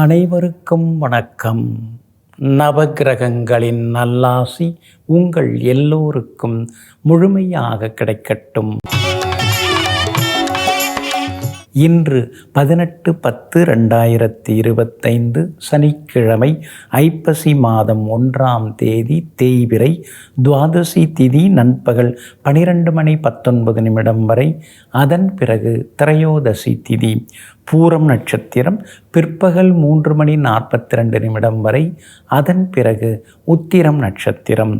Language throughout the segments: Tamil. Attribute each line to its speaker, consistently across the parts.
Speaker 1: அனைவருக்கும் வணக்கம். நவக்கிரகங்களின் நல்லாசி உங்கள் எல்லோருக்கும் முழுமையாக கிடைக்கட்டும். இன்று 18/10/2025 சனிக்கிழமை, ஐப்பசி மாதம் 1ஆம் தேதி, தேய்பிறை, துவாதசி திதி நண்பகல் 12:19 வரை. அதன் பிறகு திரையோதசி திதி. பூரம் நட்சத்திரம் பிற்பகல் 3:42 வரை. அதன் பிறகு உத்திரம் நட்சத்திரம்.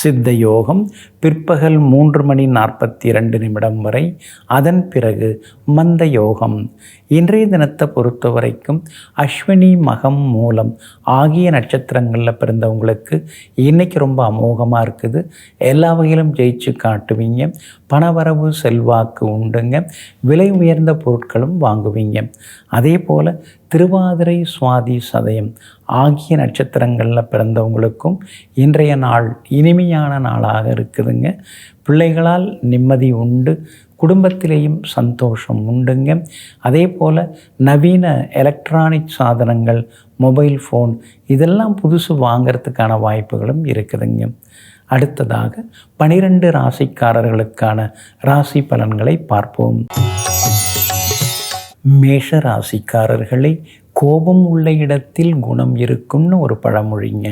Speaker 1: சித்த யோகம் பிற்பகல் 3:42 வரை. அதன் பிறகு மந்த யோகம். இன்றைய தினத்தை பொறுத்த வரைக்கும் அஸ்வினி, மகம், மூலம் ஆகிய நட்சத்திரங்களில் பிறந்தவங்களுக்கு இன்னைக்கு ரொம்ப அமோகமாக இருக்குது. எல்லா வகையிலும் ஜெயிச்சு காட்டுவீங்க. பணவரவு செல்வாக்கு உண்டுங்க. விலை உயர்ந்த பொருட்களும் வாங்குவீங்க. அதே போல் திருவாதிரை, சுவாதி, சதயம் ஆகிய நட்சத்திரங்களில் பிறந்தவங்களுக்கும் இன்றைய நாள் இனிமையான நாளாக இருக்குதுங்க. பிள்ளைகளால் நிம்மதி உண்டு. குடும்பத்திலேயும் சந்தோஷம் உண்டுங்க. அதே போல் நவீன எலக்ட்ரானிக் சாதனங்கள், மொபைல் ஃபோன் இதெல்லாம் புதுசு வாங்கிறதுக்கான வாய்ப்புகளும் இருக்குதுங்க. அடுத்ததாக 12 ராசிக்காரர்களுக்கான ராசி பலன்களை பார்ப்போம். மேஷ ராசிக்காரர்களை, கோபம் உள்ள இடத்தில் குணம் இருக்கும்னு ஒரு பழமொழிங்க.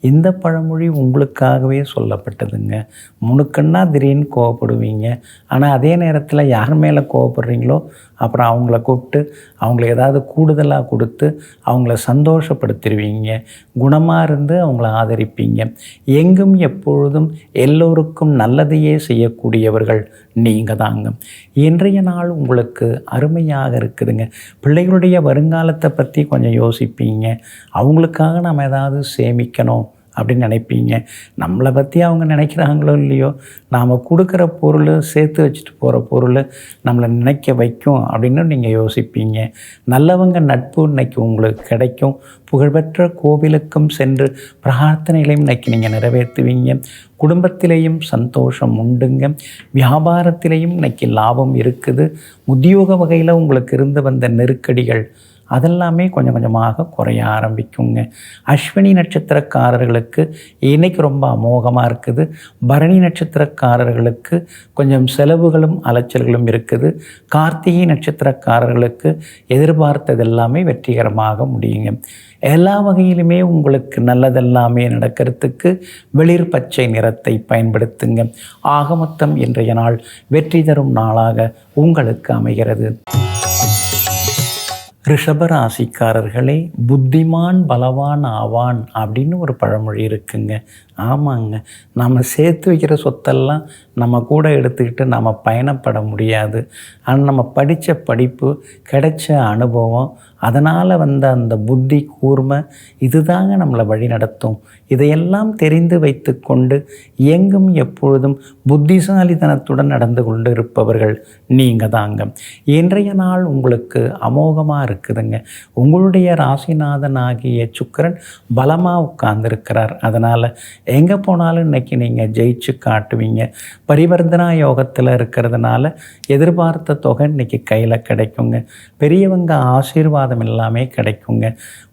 Speaker 1: இந்த பழமொழி உங்களுக்காகவே சொல்லப்பட்டதுங்க. முணுக்கன்னா திடீர்னு கோவப்படுவீங்க. ஆனால் அதே நேரத்தில் யார் மேலே கோவப்படுறீங்களோ அப்புறம் அவங்கள கூப்பிட்டு அவங்கள ஏதாவது கூடுதலாக கொடுத்து அவங்கள சந்தோஷப்படுத்திடுவீங்க. குணமாக இருந்து அவங்கள ஆதரிப்பீங்க. எங்கும் எப்பொழுதும் எல்லோருக்கும் நல்லதையே செய்யக்கூடியவர்கள் நீங்கள் தாங்க. இன்றைய நாள் உங்களுக்கு அருமையாக இருக்குதுங்க. பிள்ளைகளுடைய வருங்காலத்தை பற்றி கொஞ்சம் யோசிப்பீங்க. அவங்களுக்காக நம்ம ஏதாவது சேமிக்கணும் அப்படின்னு நினைப்பீங்க. நம்மளை பற்றி அவங்க நினைக்கிறாங்களோ இல்லையோ, நாம் கொடுக்குற பொருள், சேர்த்து வச்சுட்டு போகிற பொருள் நம்மளை நினைக்க வைக்கும் அப்படின்னு நீங்கள் யோசிப்பீங்க. நல்லவங்க நட்பு இன்னைக்கு உங்களுக்கு கிடைக்கும். புகழ்பெற்ற கோவிலுக்கும் சென்று பிரார்த்தனைகளையும் இன்னைக்கு நீங்கள் நிறைவேற்றுவீங்க. குடும்பத்திலேயும் சந்தோஷம் உண்டுங்க. வியாபாரத்திலேயும் இன்னைக்கு லாபம் இருக்குது. உத்தியோக வகையில் உங்களுக்கு இருந்து வந்த நெருக்கடிகள் அதெல்லாமே கொஞ்சம் கொஞ்சமாக குறைய ஆரம்பிக்குங்க. அஸ்வினி நட்சத்திரக்காரர்களுக்கு இன்றைக்கி ரொம்ப அமோகமாக இருக்குது. பரணி நட்சத்திரக்காரர்களுக்கு கொஞ்சம் செலவுகளும் அலைச்சல்களும் இருக்குது. கார்த்திகை நட்சத்திரக்காரர்களுக்கு எதிர்பார்த்தது எல்லாமே வெற்றிகரமாக முடியுங்க. எல்லா வகையிலுமே உங்களுக்கு நல்லதெல்லாமே நடக்கிறதுக்கு வெளிர் பச்சை நிறத்தை பயன்படுத்துங்க. ஆக மொத்தம் இன்றைய நாள் வெற்றி தரும் நாளாக உங்களுக்கு அமைகிறது. ரிஷபராசிக்காரர்களே, புத்திமான் பலவான் ஆவான் அப்படின்னு ஒரு பழமொழி இருக்குங்க. ஆமாங்க, நம்ம சேர்த்து வைக்கிற சொத்தெல்லாம் நம்ம கூட எடுத்துக்கிட்டு நம்ம பயணப்பட முடியாது. ஆனால் நம்ம படித்த படிப்பு, கிடைச்ச அனுபவம், அதனால் வந்த அந்த புத்தி கூர்மை இதுதாங்க நம்மளை வழி நடத்தும். இதையெல்லாம் தெரிந்து வைத்து கொண்டு எங்கும் எப்பொழுதும் புத்திசாலித்தனத்துடன் நடந்து கொண்டு இருப்பவர்கள் நீங்கள் தாங்க. இன்றைய நாள் உங்களுக்கு அமோகமாக இருக்குதுங்க. உங்களுடைய ராசிநாதன் ஆகிய சுக்கிரன் பலமாக உட்கார்ந்துருக்கிறார். அதனால் எங்கே போனாலும் இன்றைக்கி நீங்கள் ஜெயிச்சு காட்டுவீங்க. பரிவர்த்தனா யோகத்தில் இருக்கிறதுனால எதிர்பார்த்த தொகை இன்றைக்கி கையில் கிடைக்குங்க. பெரியவங்க ஆசீர்வாதம் எல்லாமே கிடைக்குங்க.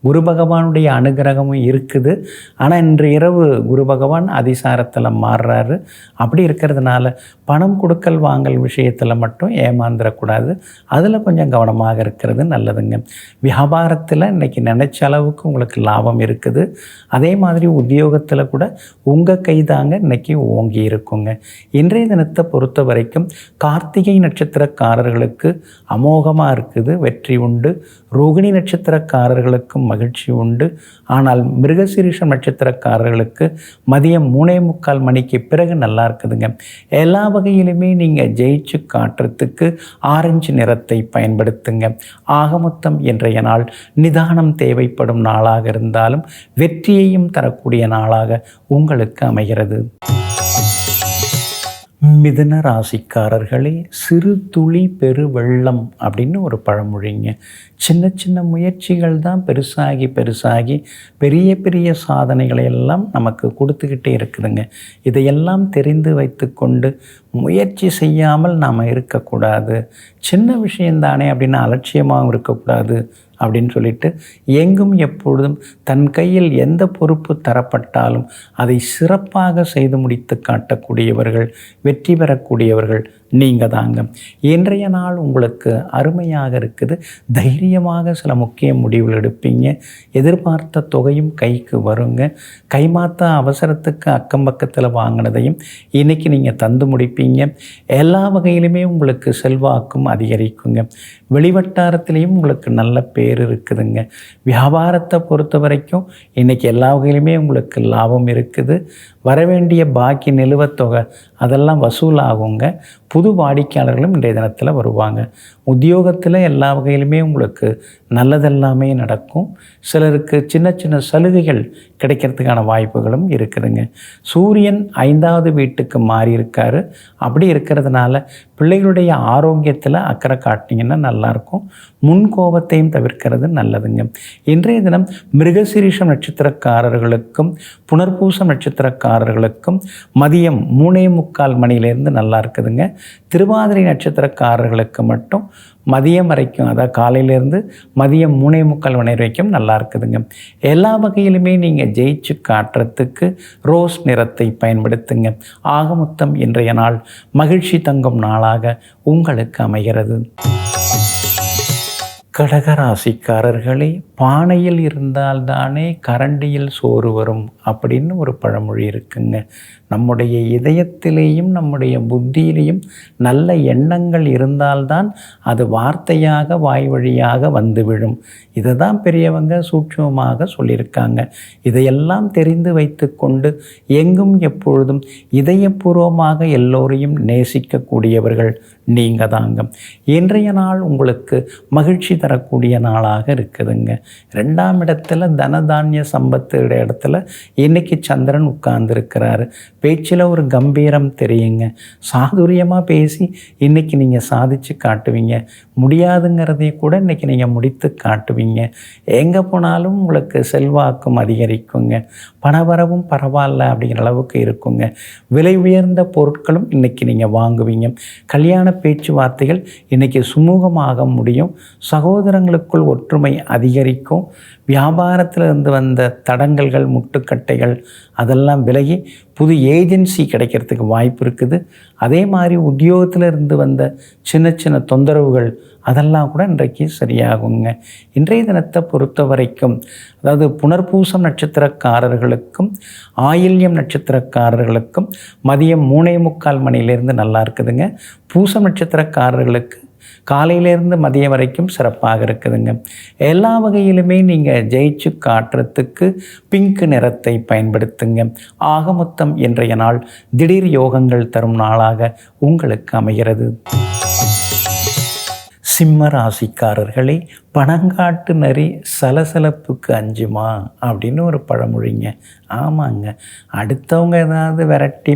Speaker 1: குரு பகவானுடைய அனுகிரகமும் இருக்குது. ஆனால் இன்று இரவு குரு பகவான் அதிசாரத்தில் மாறுறாரு. அப்படி இருக்கிறதுனால பணம் கொடுக்கல் வாங்கல் விஷயத்தில் மட்டும் ஏமாந்துடக்கூடாது. அதில் கொஞ்சம் கவனமாக இருக்கிறது நல்லதுங்க. வியாபாரத்தில் இன்றைக்கி நினைச்ச அளவுக்கு உங்களுக்கு லாபம் இருக்குது. அதே மாதிரி உத்தியோகத்தில் கூட உங்கள் கைதாங்க இன்றைக்கி ஓங்கி இருக்குங்க. இன்றைய தினத்தை பொறுத்த வரைக்கும் கார்த்திகை நட்சத்திரக்காரர்களுக்கு அமோகமாக இருக்குது. வெற்றி உண்டு. ரோகிணி நட்சத்திரக்காரர்களுக்கும் மகிழ்ச்சி உண்டு. ஆனால் மிருகசீரிஷம் நட்சத்திரக்காரர்களுக்கு மதியம் 3:45 பிறகு நல்லா இருக்குதுங்க. எல்லா வகையிலுமே நீங்கள் ஜெயிச்சு காட்டுறதுக்கு ஆரஞ்சு நிறத்தை பயன்படுத்துங்க. ஆக மொத்தம் இன்றைய நாள் நிதானம் தேவைப்படும் நாளாக இருந்தாலும் வெற்றியையும் தரக்கூடிய நாளாக உங்களுக்கு அமைகிறது. மிதுன ராசிக்காரர்களே, சிறு துளி பெரு வெள்ளம் அப்படின்னு ஒரு பழமொழிங்க. சின்ன சின்ன முயற்சிகள் தான் பெருசாகி பெருசாகி பெரிய பெரிய சாதனைகளை எல்லாம் நமக்கு கொடுத்துக்கிட்டே இருக்குதுங்க. இதையெல்லாம் தெரிந்து வைத்து கொண்டு முயற்சி செய்யாமல் நாம் இருக்கக்கூடாது. சின்ன விஷயந்தானே அப்படின்னு அலட்சியமாகவும் இருக்கக்கூடாது. அப்படின்னு சொல்லிட்டு எங்கும் எப்பொழுதும் தன் கையில் எந்த பொறுப்பு தரப்பட்டாலும் அதை சிறப்பாக செய்து முடித்து காட்டக்கூடியவர்கள், வெற்றி பெறக்கூடியவர்கள் நீங்கள் தாங்க. இன்றைய நாள் உங்களுக்கு அருமையாக இருக்குது. தைரியமாக சில முக்கிய முடிவுகள் எடுப்பீங்க. எதிர்பார்த்த தொகையும் கைக்கு வருங்க. கைமாத்த அவசரத்துக்கு அக்கம் பக்கத்தில் வாங்கினதையும் இன்றைக்கி நீங்கள் தந்து முடிப்பீங்க. எல்லா வகையிலுமே உங்களுக்கு செல்வாக்கும் அதிகரிக்குங்க. வெளிவட்டாரத்திலையும் உங்களுக்கு நல்ல பேர் இருக்குதுங்க. வியாபாரத்தை பொறுத்த வரைக்கும் இன்றைக்கி எல்லா வகையிலுமே உங்களுக்கு லாபம் இருக்குது. வரவேண்டிய பாக்கி நிலுவைத் தொகை அதெல்லாம் வசூலாகுங்க. புது வாடிக்கையாளர்களும் இன்றைய தினத்தில் வருவாங்க. உத்தியோகத்தில் எல்லா வகையிலுமே உங்களுக்கு நல்லதெல்லாமே நடக்கும். சிலருக்கு சின்ன சின்ன சலுகைகள் கிடைக்கிறதுக்கான வாய்ப்புகளும் இருக்குதுங்க. சூரியன் 5வது வீட்டுக்கு மாறி இருக்காரு. அப்படி இருக்கிறதுனால பிள்ளைகளுடைய ஆரோக்கியத்தில் அக்கறை காட்டினீங்கன்னா நல்லாயிருக்கும். முன்கோபத்தையும் தவிர்க்கிறது நல்லதுங்க. இன்றைய தினம் மிருகசீரிஷம் நட்சத்திரக்காரர்களுக்கும் புனர்பூசம் நட்சத்திரக்காரர்களுக்கும் மதியம் 3:45 மணியிலேருந்து நல்லா இருக்குதுங்க. திருவாதிரை நட்சத்திரக்காரர்களுக்கு மட்டும் மதியம் வரைக்கும், அதாவது காலையிலேருந்து மதியம் 3:45 மணி வரைக்கும் நல்லா இருக்குதுங்க. எல்லா வகையிலுமே நீங்கள் ஜெயிச்சு காட்டுறதுக்கு ரோஸ் நிறத்தை பயன்படுத்துங்க. ஆக மொத்தம் இன்றைய நாள் மகிழ்ச்சி தங்கும் நாளாக உங்களுக்கு அமைகிறது. கடகராசிக்காரர்களே, பானையில் இருந்தால்தானே கரண்டியில் சோறு வரும் அப்படின்னு ஒரு பழமொழி இருக்குங்க. நம்முடைய இதயத்திலேயும் நம்முடைய புத்தியிலேயும் நல்ல எண்ணங்கள் இருந்தால்தான் அது வார்த்தையாக வாய் வழியாக வந்துவிடும். இதை தான் பெரியவங்க சூட்சமமாக சொல்லியிருக்காங்க. இதையெல்லாம் தெரிந்து வைத்து கொண்டு எங்கும் எப்பொழுதும் இதயபூர்வமாக எல்லோரையும் நேசிக்கக்கூடியவர்கள் நீங்கள் தாங்க. இன்றைய நாள் உங்களுக்கு மகிழ்ச்சி தரக்கூடிய நாளாக இருக்குதுங்க. 2ஆம் இடத்துல தனதானிய சம்பத்து இடத்துல இன்னைக்கு சந்திரன் உட்கார்ந்துருக்கிறாரு. பேச்சில் ஒரு கம்பீரம் தெரியுங்க. சாதுரியமாக பேசி இன்றைக்கி நீங்கள் சாதித்து காட்டுவீங்க. முடியாதுங்கிறதையே கூட இன்றைக்கி நீங்கள் முடித்து காட்டுவீங்க. எங்கே போனாலும் உங்களுக்கு செல்வாக்கும் அதிகரிக்குங்க. பணவரவும் பரவாயில்ல அப்படிங்கிற அளவுக்கு இருக்குங்க. விலை உயர்ந்த பொருட்களும் இன்றைக்கி நீங்கள் வாங்குவீங்க. கல்யாண பேச்சுவார்த்தைகள் இன்றைக்கி சுமூகமாக முடியும். சகோதரங்களுக்குள் ஒற்றுமை அதிகரிக்கும். வியாபாரத்தில் இருந்து வந்த தடங்கல்கள், முட்டுக்கட்டைகள் அதெல்லாம் விலகி புது ஏஜென்சி கிடைக்கிறதுக்கு வாய்ப்பு இருக்குது. அதே மாதிரி உத்தியோகத்தில் இருந்து வந்த சின்ன சின்ன தொந்தரவுகள் அதெல்லாம் கூட இன்றைக்கு சரியாகுங்க. இன்றைய தினத்தை பொறுத்த வரைக்கும், அதாவது புனர்பூசம் நட்சத்திரக்காரர்களுக்கும் ஆயில்யம் நட்சத்திரக்காரர்களுக்கும் மதியம் 3:45 மணியிலேருந்து நல்லா இருக்குதுங்க. பூசம் நட்சத்திரக்காரர்களுக்கு காலையிலேருந்து மதியம் வரைக்கும் சிறப்பாக இருக்குதுங்க. எல்லா வகையிலுமே நீங்கள் ஜெயிச்சு காட்டுறதுக்கு பிங்க் நிறத்தை பயன்படுத்துங்க. ஆக மொத்தம் இன்றைய நாள் திடீர் யோகங்கள் தரும் நாளாக உங்களுக்கு அமைகிறது. சிம்ம ராசிக்காரர்களே, பணங்காட்டு நரி சலசலப்புக்கு அஞ்சுமா அப்படின்னு ஒரு பழமொழிங்க. ஆமாங்க, அடுத்தவங்க ஏதாவது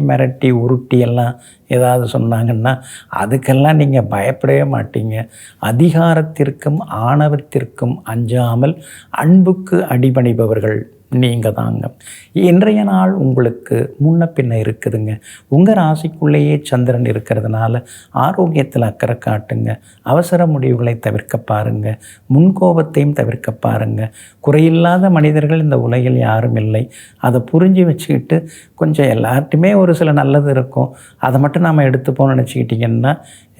Speaker 1: மிரட்டி உருட்டி எல்லாம் ஏதாவது சொன்னாங்கன்னா அதுக்கெல்லாம் நீங்கள் பயப்படவே மாட்டீங்க. அதிகாரத்திற்கும் ஆணவத்திற்கும் அஞ்சாமல் அன்புக்கு அடிபணிபவர்கள் நீங்கள் தாங்க. இன்றைய நாள் உங்களுக்கு முன்ன பின்ன இருக்குதுங்க. உங்கள் ராசிக்குள்ளேயே சந்திரன் இருக்கிறதுனால ஆரோக்கியத்தில் அக்கறை காட்டுங்க. அவசர முடிவுகளை தவிர்க்க பாருங்கள். முன்கோபத்தையும் தவிர்க்க பாருங்கள். குறையில்லாத மனிதர்கள் இந்த உலகில் யாரும் இல்லை. அதை புரிஞ்சு வச்சுக்கிட்டு கொஞ்சம் எல்லார்ட்டுமே ஒரு சில நல்லது இருக்கும், அதை மட்டும் நாம் எடுத்துப்போன்னு நினச்சிக்கிட்டிங்கன்னா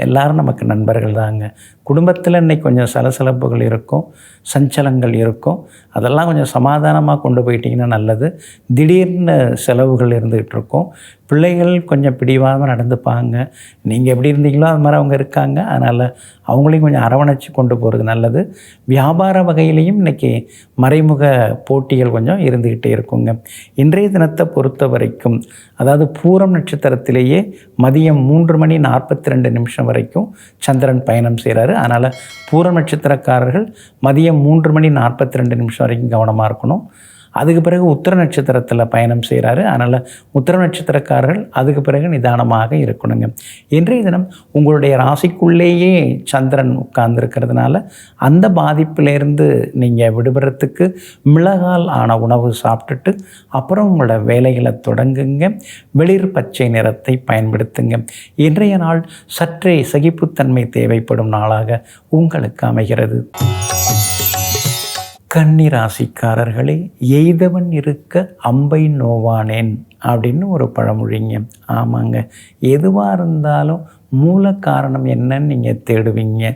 Speaker 1: எல்லோரும் நமக்கு நண்பர்கள் தாங்க. குடும்பத்தில் இன்றைக்கி கொஞ்சம் சலசலப்புகள் இருக்கும், சஞ்சலங்கள் இருக்கும். அதெல்லாம் கொஞ்சம் சமாதானமாக கொண்டு போயிட்டிங்கன்னா நல்லது. திடீர்னு செலவுகள் இருந்துகிட்டு இருக்கும். பிள்ளைகள் கொஞ்சம் பிடிவாமல் நடந்துப்பாங்க. நீங்கள் எப்படி இருந்தீங்களோ அது மாதிரி அவங்க இருக்காங்க. அதனால் அவங்களையும் கொஞ்சம் அரவணைச்சி கொண்டு போகிறது நல்லது. வியாபார வகையிலையும் இன்றைக்கி மறைமுக போட்டிகள் கொஞ்சம் இருந்துக்கிட்டே இருக்குங்க. இன்றைய தினத்தை பொறுத்த வரைக்கும், அதாவது பூரம் நட்சத்திரத்திலேயே மதியம் 3:42 வரைக்கும் சந்திரன் பயணம் செய்கிறாரு. அதனால் பூரம் நட்சத்திரக்காரர்கள் மதியம் 3:42 வரைக்கும் கவனமாக இருக்கணும். அதுக்கு பிறகு உத்திர நட்சத்திரத்தில் பயணம் செய்கிறாரு. அதனால் உத்திர நட்சத்திரக்காரர்கள் அதுக்கு பிறகு நிதானமாக இருக்கணுங்க. இன்றைய தினம் உங்களுடைய ராசிக்குள்ளேயே சந்திரன் உட்கார்ந்துருக்கிறதுனால அந்த பாதிப்பிலேருந்து நீங்கள் விடுபடுறதுக்கு மிளகால் ஆன உணவு சாப்பிட்டுட்டு அப்புறம் உங்களோட வேலைகளை தொடங்குங்க. வெளிர் பச்சை நிறத்தை பயன்படுத்துங்க. இன்றைய நாள் சற்றே சகிப்புத்தன்மை தேவைப்படும் நாளாக உங்களுக்கு அமைகிறது. கன்னி ராசிக்காரர்களே, எய்தவன் இருக்க அம்பை நோவானேன் அப்படின்னு ஒரு பழமொழிங்க. ஆமாங்க, எதுவாக இருந்தாலும் மூல காரணம் என்னன்னு நீங்கள் தேடுவீங்க.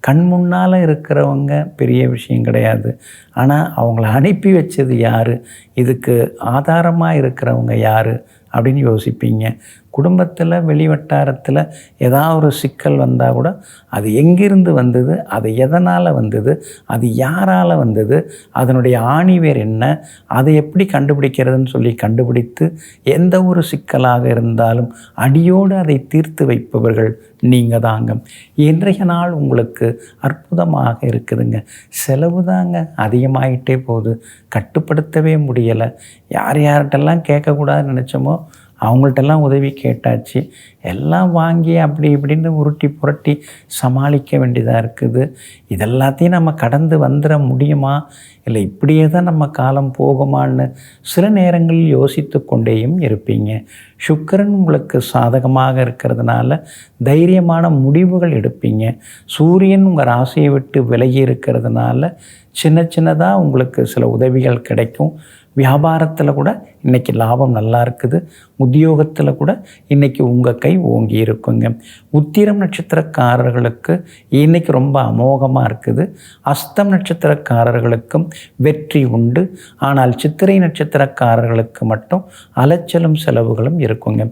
Speaker 1: கண் முன்னால் இருக்கிறவங்க பெரிய விஷயம் கிடையாது, ஆனால் அவங்கள அனுப்பி வச்சது யார், இதுக்கு ஆதாரமாக இருக்கிறவங்க யார் அப்படின்னு யோசிப்பீங்க. குடும்பத்தில் வெளி வட்டாரத்தில் ஏதாவது ஒரு சிக்கல் வந்தால் கூட அது எங்கிருந்து வந்தது, அது எதனால் வந்தது, அது யாரால் வந்தது, அதனுடைய ஆணிவேர் என்ன, அதை எப்படி கண்டுபிடிக்கிறதுன்னு சொல்லி கண்டுபிடித்து எந்த ஒரு சிக்கலாக இருந்தாலும் அடியோடு அதை தீர்த்து வைப்பவர்கள் நீங்கள் தாங்க. இன்றைய நாள் உங்களுக்கு அற்புதமாக இருக்குதுங்க. செலவு தாங்க அதிகமாகிட்டே போகுது, கட்டுப்படுத்தவே முடியலை. யார்கிட்டெல்லாம் கேட்கக்கூடாதுன்னு நினச்சோமோ அவங்கள்ட்டெல்லாம் உதவி கேட்டாச்சு. எல்லாம் வாங்கி அப்படி இப்படின்னு உருட்டி புரட்டி சமாளிக்க வேண்டியதாக இருக்குது. இதெல்லாத்தையும் நம்ம கடந்து வந்துட முடியுமா, இல்லை இப்படியே தான் நம்ம காலம் போகுமான்னு சில நேரங்களில் யோசித்து கொண்டேயும் இருப்பீங்க. சுக்கிரன் உங்களுக்கு சாதகமாக இருக்கிறதுனால தைரியமான முடிவுகள் எடுப்பீங்க. சூரியன் உங்கள் ராசியை விட்டு விலகி இருக்கிறதுனால சின்னதாக உங்களுக்கு சில உதவிகள் கிடைக்கும். வியாபாரத்தில் கூட இன்றைக்கி லாபம் நல்லா இருக்குது. உத்தியோகத்தில் கூட இன்றைக்கி உங்கள் கை ஓங்கி இருக்குங்க. உத்திரம் நட்சத்திரக்காரர்களுக்கு இன்றைக்கி ரொம்ப அமோகமாக இருக்குது. அஸ்தம் நட்சத்திரக்காரர்களுக்கும் வெற்றி உண்டு. ஆனால் சித்திரை நட்சத்திரக்காரர்களுக்கு மட்டும் அலைச்சலும் செலவுகளும் இருக்குங்க.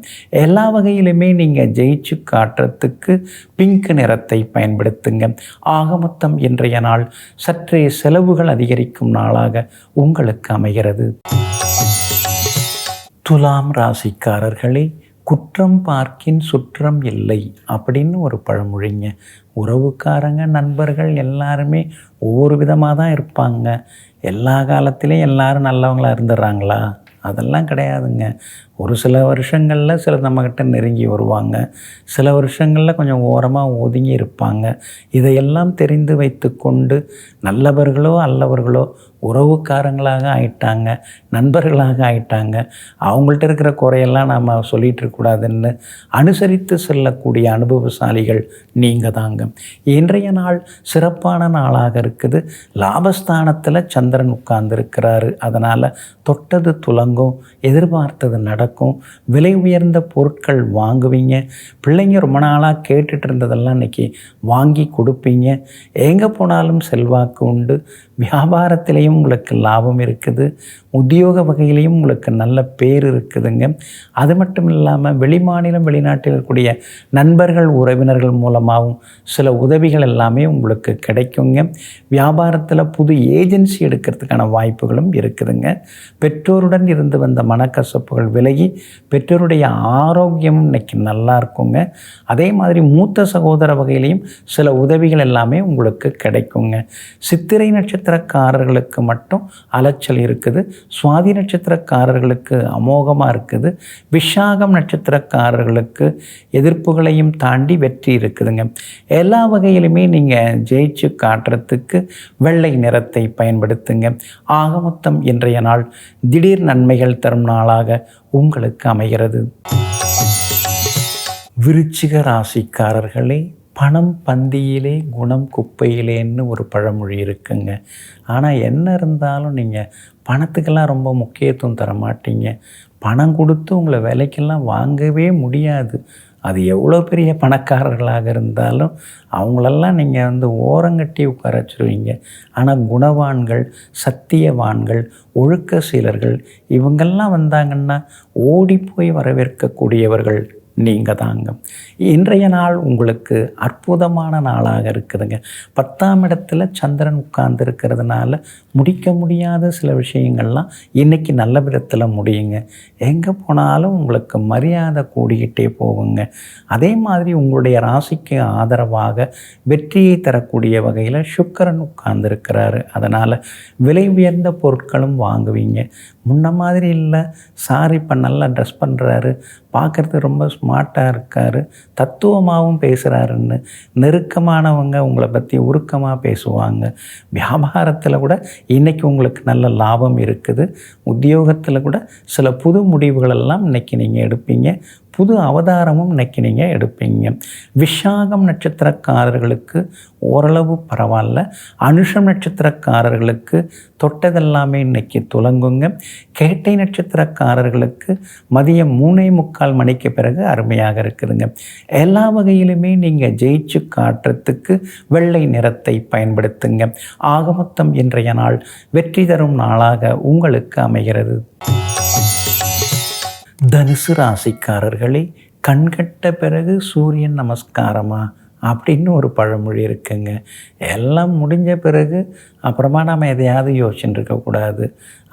Speaker 1: எல்லா வகையிலுமே நீங்கள் ஜெயிச்சு காட்டுறதுக்கு பிங்க் நிறத்தை பயன்படுத்துங்க. ஆக மொத்தம் இன்றைய நாள் சற்றே செலவுகள் அதிகரிக்கும் நாளாக உங்களுக்கு அமைகிறது. துலாம் ராசிக்காரர்களே, குற்றம் பார்க்கின் சுற்றம் இல்லை அப்படின்னு ஒரு பழமொழிங்க. உறவுக்காரங்க, நண்பர்கள் எல்லாருமே ஒவ்வொரு விதமாக தான் இருப்பாங்க. எல்லா காலத்திலையும் எல்லாரும் நல்லவங்களாக இருந்துடுறாங்களா? அதெல்லாம் கிடையாதுங்க. ஒரு சில வருஷங்களில் சிலர் நம்மக்கிட்ட நெருங்கி வருவாங்க, சில வருஷங்களில் கொஞ்சம் ஓரமாக ஒதுங்கி இருப்பாங்க. இதையெல்லாம் தெரிந்து வைத்து கொண்டு நல்லவர்களோ அல்லவர்களோ உறவுக்காரங்களாக ஆயிட்டாங்க, நண்பர்களாக ஆயிட்டாங்க, அவங்கள்ட்ட இருக்கிற குறையெல்லாம் நாம் சொல்லிகிட்டு இருக்கக்கூடாதுன்னு அனுசரித்து செல்லக்கூடிய அனுபவசாலிகள் நீங்கள் தாங்க. இன்றைய நாள் சிறப்பான நாளாக இருக்குது. லாபஸ்தானத்தில் சந்திரன் உட்கார்ந்துருக்கிறாரு. அதனால் தொட்டது துலங்கும், எதிர்பார்த்தது நடக்கும். விலை உயர்ந்த பொருட்கள் வாங்குவீங்க. பிள்ளைங்க ரொம்ப நாளாக கேட்டுட்டு இருந்ததெல்லாம் இன்றைக்கி வாங்கி கொடுப்பீங்க. எங்கே போனாலும் செல்வாக்கு உண்டு. வியாபாரத்திலையும் உங்களுக்கு லாபம் இருக்குது. உத்தியோக வகையிலையும் உங்களுக்கு நல்ல பேர் இருக்குதுங்க. அது மட்டும் இல்லாமல் வெளிமாநிலம் வெளிநாட்டில் இருக்கக்கூடிய நண்பர்கள் உறவினர்கள் மூலமாகவும் சில உதவிகள் எல்லாமே உங்களுக்கு கிடைக்குங்க. வியாபாரத்தில் புது ஏஜென்சி எடுக்கிறதுக்கான வாய்ப்புகளும் இருக்குதுங்க. பெற்றோருடன் இருந்து வந்த மனக்கசப்புகள் விலகி பெற்றோருடைய ஆரோக்கியம் இன்னைக்கு நல்லா இருக்குங்க. அதே மாதிரி மூத்த சகோதர வகையிலையும் சில உதவிகள் எல்லாமே உங்களுக்கு கிடைக்குங்க. சித்திரை நட்சத்திரக்காரர்களுக்கு மட்டும் அலைச்சல் இருக்குது. சுவாதி நட்சத்திரக்காரர்களுக்கு அமோகமாக இருக்குது. விஷாகம் நட்சத்திரக்காரர்களுக்கு எதிர்ப்புகளையும் தாண்டி வெற்றி இருக்குதுங்க. எல்லா வகையிலுமே நீங்கள் ஜெயிச்சு காட்டுறதுக்கு வெள்ளை நிறத்தை பயன்படுத்துங்க. ஆக மொத்தம் இன்றைய நாள் திடீர் நன்மைகள் தரும் நாளாக உங்களுக்கு அமைகிறது. விருச்சிக ராசிக்காரர்களே, பணம் பந்தியிலே குணம் குப்பையிலேன்னு ஒரு பழமொழி இருக்குங்க. ஆனால் என்ன இருந்தாலும் நீங்கள் பணத்துக்கெல்லாம் ரொம்ப முக்கியத்துவம் தர மாட்டீங்க. பணம் கொடுத்து உங்களை விலைக்கெல்லாம் வாங்கவே முடியாது. அது எவ்வளோ பெரிய பணக்காரர்களாக இருந்தாலும் அவங்களெல்லாம் நீங்கள் ஓரங்கட்டி உட்கார வச்சுருவீங்க. ஆனால் குணவான்கள், சத்தியவான்கள், ஒழுக்க சீலர்கள் இவங்கெல்லாம் வந்தாங்கன்னா ஓடி போய் வரவேற்கக்கூடியவர்கள் நீங்கள் தாங்க. இன்றைய நாள் உங்களுக்கு அற்புதமான நாளாக இருக்குதுங்க. 10ஆம் இடத்துல சந்திரன் உட்கார்ந்து இருக்கிறதுனால முடிக்க முடியாத சில விஷயங்கள்லாம் இன்றைக்கி நல்ல விதத்தில் முடியுங்க. எங்கே போனாலும் உங்களுக்கு மரியாதை கூடிக்கிட்டே போகுங்க. அதே மாதிரி உங்களுடைய ராசிக்கு ஆதரவாக வெற்றியை தரக்கூடிய வகையில் சுக்கிரன் உட்கார்ந்துருக்கிறாரு. அதனால் விலை உயர்ந்த பொருட்களும் வாங்குவீங்க. முன்ன மாதிரி இல்லை, சார் இப்போ நல்லா ட்ரெஸ் பண்ணுறாரு, பார்க்குறது ரொம்ப ஸ்மார்ட்டாக இருக்கார், தத்துவமாகவும் பேசுகிறாருன்னு நெருக்கமானவங்க உங்களை பற்றி உருக்கமாக பேசுவாங்க. வியாபாரத்தில் கூட இன்றைக்கி உங்களுக்கு நல்ல லாபம் இருக்குது. உத்தியோகத்தில் கூட சில புது முடிவுகளெல்லாம் இன்றைக்கி நீங்கள் எடுப்பீங்க. புது அவதாரமும் இன்னைக்கு நீங்கள் எடுப்பீங்க. விஷாகம் நட்சத்திரக்காரர்களுக்கு ஓரளவு பரவாயில்ல. அனுஷம் நட்சத்திரக்காரர்களுக்கு தொட்டதெல்லாமே இன்னைக்கு துலங்குங்க. கேட்டை நட்சத்திரக்காரர்களுக்கு மதியம் 3:45 மணிக்கு பிறகு அருமையாக இருக்குதுங்க. எல்லா வகையிலுமே நீங்கள் ஜெயிச்சு காட்டுறதுக்கு வெள்ளை நிறத்தை பயன்படுத்துங்க. ஆகமொத்தம் இன்றைய நாள் வெற்றி தரும் நாளாக உங்களுக்கு அமைகிறது. தனுசு ராசிக்காரர்களே, கண்கட்ட பிறகு சூரியன் நமஸ்காரமா அப்படின்னு ஒரு பழமொழி இருக்குங்க. எல்லாம் முடிஞ்ச பிறகு அப்புறமா நம்ம எதையாவது யோசிச்சுட்டு இருக்கக்கூடாது.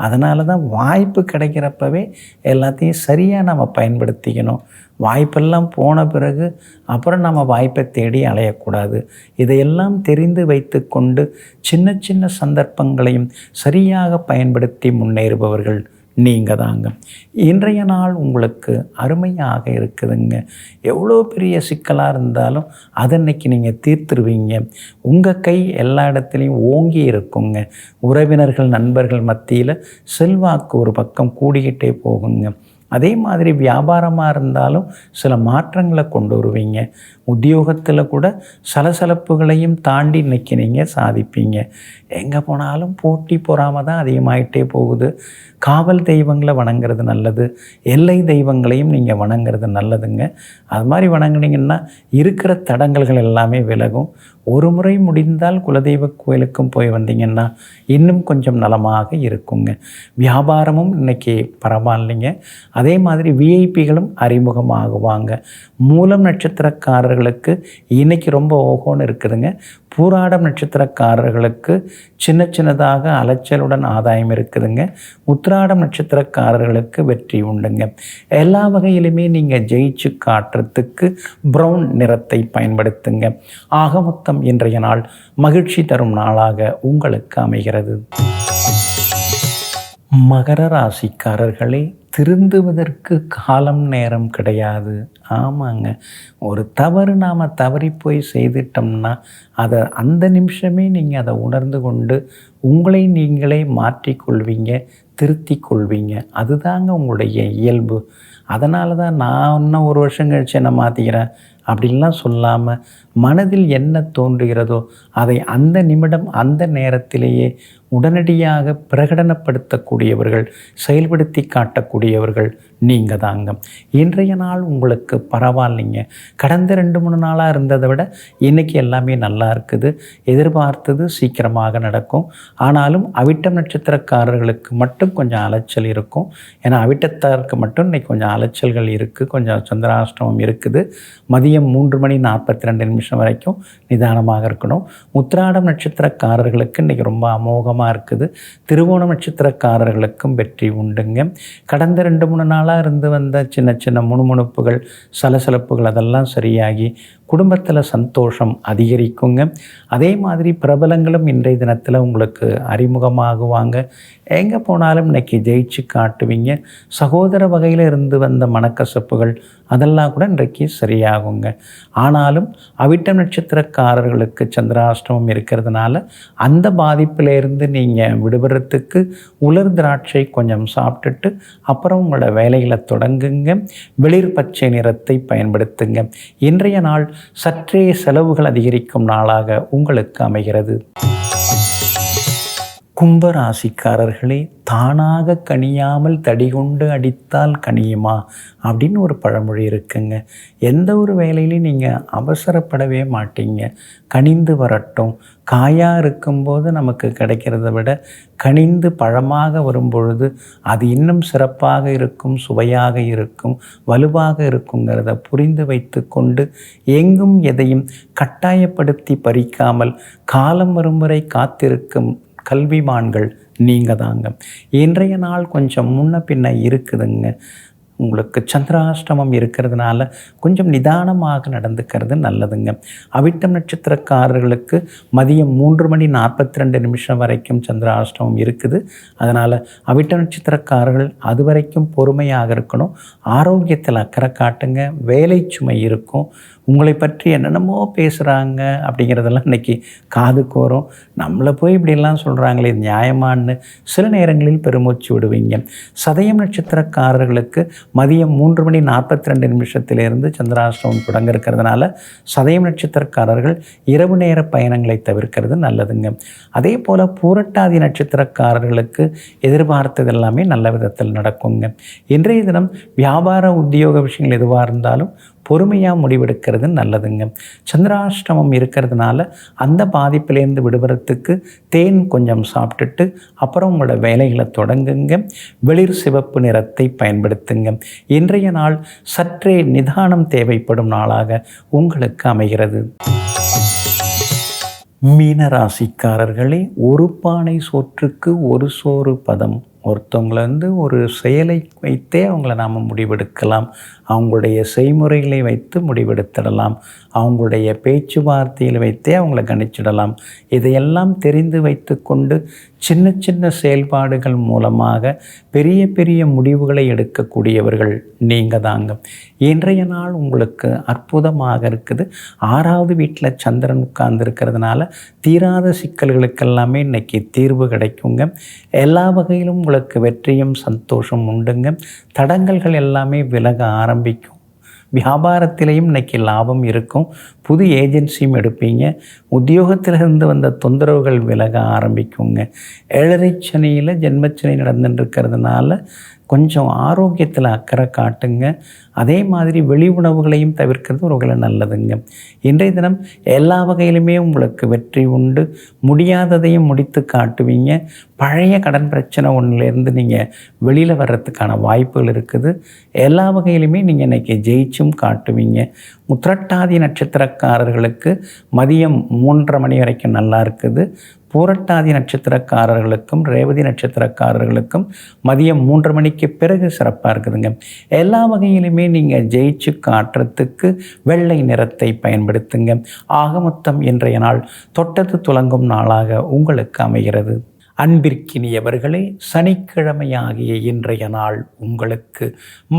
Speaker 1: அதனால தான் வாய்ப்பு கிடைக்கிறப்பவே எல்லாத்தையும் சரியாக நம்ம பயன்படுத்திக்கணும். வாய்ப்பெல்லாம் போன பிறகு அப்புறம் நம்ம வாய்ப்பை தேடி அலையக்கூடாது. இதையெல்லாம் தெரிந்து வைத்து கொண்டு சின்ன சின்ன சந்தர்ப்பங்களையும் சரியாக பயன்படுத்தி முன்னேறுபவர்கள் நீங்கள் தாங்க. இன்றைய நாள் உங்களுக்கு அருமையாக இருக்குதுங்க. எவ்வளோ பெரிய சிக்கலாக இருந்தாலும் அதை இன்னைக்கு நீங்கள் தீர்த்துருவீங்க. உங்கள் கை எல்லா இடத்துலையும் ஓங்கி இருக்குங்க. உறவினர்கள் நண்பர்கள் மத்தியில் செல்வாக்கு ஒரு பக்கம் கூடிக்கிட்டே போகுங்க. அதே மாதிரி வியாபாரமாக இருந்தாலும் சில மாற்றங்களை கொண்டு வருவீங்க. உத்தியோகத்தில் கூட சலசலப்புகளையும் தாண்டி இன்னைக்கு நீங்கள் சாதிப்பீங்க. எங்கே போனாலும் போட்டி பொறாமல் தான் அதிகமாகிட்டே போகுது. காவல் தெய்வங்களை வணங்குறது நல்லது. எல்லை தெய்வங்களையும் நீங்கள் வணங்குறது நல்லதுங்க. அது மாதிரி வணங்குனீங்கன்னா இருக்கிற தடங்கல்கள் எல்லாமே விலகும். ஒரு முறை முடிந்தால் குலதெய்வ கோயிலுக்கும் போய் வந்தீங்கன்னா இன்னும் கொஞ்சம் நலமாக இருக்குங்க. வியாபாரமும் இன்றைக்கி பரவாயில்லைங்க. அதே மாதிரி விஐபிகளும் அறிமுகமாகுவாங்க. மூலம் நட்சத்திரக்காரர்களுக்கு இன்றைக்கி ரொம்ப ஓகோன்னு இருக்குதுங்க. பூராடம் நட்சத்திரக்காரர்களுக்கு சின்ன சின்னதாக அலைச்சலுடன் ஆதாயம் இருக்குதுங்க. உத்திராடம் நட்சத்திரக்காரர்களுக்கு வெற்றி உண்டுங்க. எல்லா வகையிலுமே நீங்கள் ஜெயிச்சு காட்டுறதுக்கு ப்ரௌன் நிறத்தை பயன்படுத்துங்க. ஆக மொத்தம் இன்றைய நாள் மகிழ்ச்சி தரும் நாளாக உங்களுக்கு அமைகிறது. மகர ராசிக்காரர்களே, திருந்துவதற்கு காலம் நேரம் கிடையாது. ஆமாங்க, ஒரு தவறு நாம் தவறி போய் செய்துட்டோம்னா அதை அந்த நிமிஷமே நீங்கள் அதை உணர்ந்து கொண்டு உங்களை நீங்களே மாற்றிக்கொள்வீங்க, திருத்தி கொள்வீங்க. அதுதாங்க உங்களுடைய இயல்பு. அதனால தான் நான் இன்னும் ஒரு வருஷம் கழிச்சு என்ன மாற்றிக்கிறேன் அப்படின்லாம் சொல்லாமல் மனதில் என்ன தோன்றுகிறதோ அதை அந்த நிமிடம் அந்த நேரத்திலேயே உடனடியாக பிரகடனப்படுத்தக்கூடியவர்கள், செயல்படுத்தி காட்டக்கூடியவர்கள் நீங்கள் தாங்க. இன்றைய நாள் உங்களுக்கு பரவாயில்லைங்க. கடந்த 2-3 நாளாக இருந்ததை விட இன்றைக்கி எல்லாமே நல்லா இருக்குது. எதிர்பார்த்தது சீக்கிரமாக நடக்கும். ஆனாலும் அவிட்டம் நட்சத்திரக்காரர்களுக்கு மட்டும் கொஞ்சம் அலைச்சல் இருக்கும். ஏன்னா அவிட்டத்தாருக்கு மட்டும் இன்றைக்கி கொஞ்சம் அலைச்சல்கள் இருக்குது. கொஞ்சம் சந்திராஷ்டமம் இருக்குது. மதியம் 3:42 வரைக்கும் நிதானமாக இருக்கணும். உத்திராடம் நட்சத்திரக்காரர்களுக்கு இன்றைக்கி ரொம்ப அமோகமாக இருக்குது. திருவோணம் நட்சத்திரக்காரர்களுக்கும் வெற்றி உண்டுங்க. கடந்த 2-3 நாளாக இருந்து வந்த சின்ன சின்ன முணுமுணுப்புகள், சலசலப்புகள் அதெல்லாம் சரியாகி குடும்பத்தில் சந்தோஷம் அதிகரிக்குங்க. அதே மாதிரி பிரபலங்களும் இன்றைய தினத்தில் உங்களுக்கு அறிமுகமாகுவாங்க. எங்கே போனாலும் இன்றைக்கி ஜெயிச்சு காட்டுவீங்க. சகோதர வகையில் இருந்து வந்த மனக்கசப்புகள் அதெல்லாம் கூட இன்றைக்கு சரியாகுங்க. ஆனாலும் அவிட்டம் நட்சத்திரக்காரர்களுக்கு சந்திராஷ்டமம் இருக்கிறதுனால அந்த பாதிப்பிலேருந்து நீங்கள் விடுபடுறதுக்கு உலர் திராட்சை கொஞ்சம் சாப்பிட்டுட்டு அப்புறம் உங்களோட வேலைகளை தொடங்குங்க. வெளிர் பச்சை நிறத்தை பயன்படுத்துங்க. இன்றைய நாள் சற்றே செலவுகள் அதிகரிக்கும் நாளாக உங்களுக்கு அமைகிறது. கும்பராசிக்காரர்களே, தானாக கனியாமல் தடிகொண்டு அடித்தால் கனியுமா அப்படின்னு ஒரு பழமொழி இருக்குங்க. எந்த ஒரு வேலையிலையும் நீங்கள் அவசரப்படவே மாட்டீங்க. கனிந்து வரட்டும். காயாக இருக்கும்போது நமக்கு கிடைக்கிறத விட கனிந்து பழமாக வரும்பொழுது அது இன்னும் சிறப்பாக இருக்கும், சுவையாக இருக்கும், வலுவாக இருக்குங்கிறத புரிந்து வைத்து கொண்டு எங்கும் எதையும் கட்டாயப்படுத்தி பறிக்காமல் காலம் வரும் வரை காத்திருக்கும் கல்விமான்கள் நீங்கள் தாங்க. இன்றைய நாள் கொஞ்சம் முன்ன பின்ன இருக்குதுங்க. உங்களுக்கு சந்திராஷ்டமம் இருக்கிறதுனால கொஞ்சம் நிதானமாக நடந்துக்கிறது நல்லதுங்க. அவிட்டம் நட்சத்திரக்காரர்களுக்கு மதியம் 3:42 வரைக்கும் சந்திராஷ்டமம் இருக்குது. அதனால் அவிட்டம் நட்சத்திரக்காரர்கள் அது வரைக்கும் பொறுமையாக இருக்கணும். ஆரோக்கியத்தில் அக்கறை காட்டுங்க. வேலை சுமை இருக்கும். உங்களை பற்றி என்னென்னமோ பேசுகிறாங்க அப்படிங்கிறதெல்லாம் இன்றைக்கி காதுக்கு வரும். நம்மளை போய் இப்படியெல்லாம் சொல்கிறாங்களே, இது நியாயமானு சில நேரங்களில் பெருமூச்சு விடுவீங்க. சதயம் நட்சத்திரக்காரர்களுக்கு மதியம் 3:42 சந்திராஷ்டமம் தொடங்க இருக்கிறதுனால சதயம் நட்சத்திரக்காரர்கள் இரவு நேர பயணங்களை தவிர்க்கிறது நல்லதுங்க. அதே போல் பூரட்டாதி நட்சத்திரக்காரர்களுக்கு எதிர்பார்த்தது எல்லாமே நல்ல விதத்தில் நடக்குங்க. இன்றைய தினம் வியாபார உத்தியோக விஷயங்கள் எதுவாக இருந்தாலும் பொறுமையாக முடிவெடுக்கிறது நல்லதுங்க. சந்திராஷ்டமம் இருக்கிறதுனால அந்த பாதிப்பிலேருந்து விடுபடுறதுக்கு தேன் கொஞ்சம் சாப்பிட்டுட்டு அப்புறம் உங்களோட வேலைகளை தொடங்குங்க. வெளிர் சிவப்பு நிறத்தை பயன்படுத்துங்க. இன்றைய நாள் சற்றே நிதானம் தேவைப்படும் நாளாக உங்களுக்கு அமைகிறது. மீனராசிக்காரர்களே, ஒரு பானை சோற்றுக்கு ஒரு சோறு பதம். ஒருத்தவங்களை ஒரு செயலை வைத்தே அவங்கள நாம் முடிவெடுக்கலாம். அவங்களுடைய செய்முறைகளை வைத்து முடிவெடுத்திடலாம். அவங்களுடைய பேச்சுவார்த்தைகளை வைத்தே அவங்கள கணிச்சிடலாம். இதையெல்லாம் தெரிந்து வைத்து கொண்டு சின்ன சின்ன செயல்பாடுகள் மூலமாக பெரிய பெரிய முடிவுகளை எடுக்கக்கூடியவர்கள் நீங்கள் தாங்க. இன்றைய நாள் உங்களுக்கு அற்புதமாக இருக்குது. 6வது வீட்டில் சந்திரன் உட்கார்ந்து இருக்கிறதுனால தீராத சிக்கல்களுக்கெல்லாமே இன்றைக்கி தீர்வு கிடைக்குங்க. எல்லா வகையிலும் உங்களுக்கு வெற்றியும் சந்தோஷம் உண்டுங்க. தடங்கல்கள் எல்லாமே விலக ஆரம்பிக்கும். வியாபாரத்திலையும் இன்றைக்கி லாபம் இருக்கும். புது ஏஜென்சியும் எடுப்பீங்க. உத்தியோகத்திலிருந்து வந்த தொந்தரவுகள் விலக ஆரம்பிக்குங்க. 7.5 சனியில் ஜென்மச்சனி நடந்துட்டுருக்கிறதுனால கொஞ்சம் ஆரோக்கியத்தில் அக்கறை காட்டுங்க. அதே மாதிரி வெளி உணவுகளையும் தவிர்க்கிறது ஒரு வகையில் நல்லதுங்க. இன்றைய தினம் எல்லா வகையிலுமே உங்களுக்கு வெற்றி உண்டு. முடியாததையும் முடித்து காட்டுவீங்க. பழைய கடன் பிரச்சனை ஒன்றிலேருந்து நீங்கள் வெளியில் வர்றதுக்கான வாய்ப்புகள் இருக்குது. எல்லா வகையிலுமே நீங்கள் இன்றைக்கி ஜெயிச்சும் காட்டுவீங்க. உத்திரட்டாதி நட்சத்திரக்காரர்களுக்கு மதியம் 3:30 மணி வரைக்கும் நல்லா இருக்குது. பூரட்டாதி நட்சத்திரக்காரர்களுக்கும் ரேவதி நட்சத்திரக்காரர்களுக்கும் மதியம் 3:30 மணிக்கு பிறகு சிறப்பாக இருக்குதுங்க. எல்லா வகையிலுமே நீங்கள் ஜெயிச்சு காட்டுறதுக்கு வெள்ளை நிறத்தை பயன்படுத்துங்க. ஆக மொத்தம் இன்றைய நாள் தொட்டது துலங்கும் நாளாக உங்களுக்கு அமைகிறது. அன்பிற்கினியவர்களே, சனிக்கிழமையாகிய இன்றைய நாள் உங்களுக்கு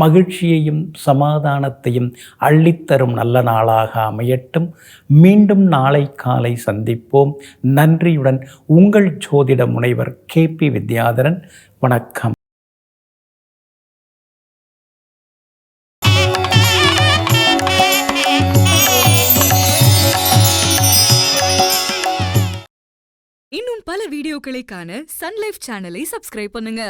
Speaker 1: மகிழ்ச்சியையும் சமாதானத்தையும் அள்ளித்தரும் நல்ல நாளாக அமையட்டும். மீண்டும் நாளை காலை சந்திப்போம். நன்றியுடன் உங்கள் ஜோதிட முனைவர் KP வித்யாதரன். வணக்கம்.
Speaker 2: இன்னும் பல வீடியோக்களை காண சன் லைஃப் சேனலை சப்ஸ்கிரைப் பண்ணுங்க.